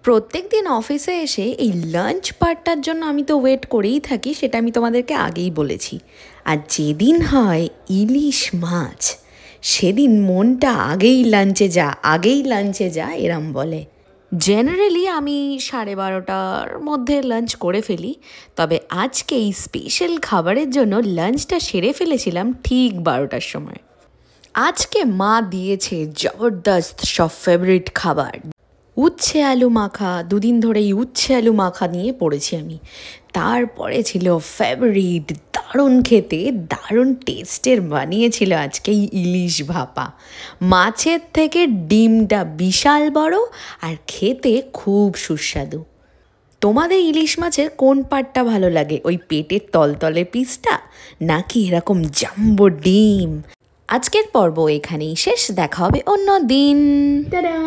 প্রত্যেক দিন অফিসে এসে এই লাঞ্চ পার্টটার জন্য আমি তো ওয়েট করেই থাকি, সেটা আমি তোমাদেরকে আগেই বলেছি। আর যেদিন হয় ইলিশ মাছ, সেদিন মনটা আগেই লাঞ্চে যা এরম বলে। জেনারেলি আমি 12:30টার মধ্যে লাঞ্চ করে ফেলি, তবে আজকে এই স্পেশাল খাবারের জন্য লাঞ্চটা সেরে ফেলেছিলাম ঠিক 12টার সময়। আজকে মা দিয়েছে জবরদস্ত সব ফেভারিট খাবার। উচ্ছে আলু মাখা, দুদিন ধরেই উচ্ছে আলু মাখা নিয়ে পড়েছি আমি। তারপরে ছিল ফেভারিট, দারুণ খেতে, দারুণ টেস্টের বানিয়েছিল আজকে এই ইলিশ ভাপা। মাছের থেকে ডিমটা বিশাল বড় আর খেতে খুব সুস্বাদু। তোমাদের ইলিশ মাছের কোন পার্টটা ভালো লাগে? ওই পেটের তলতলে পিসটা, নাকি এরকম জাম্বো ডিম? আজকের পর্ব এখানেই শেষ, দেখা হবে অন্য দিন। টাটা।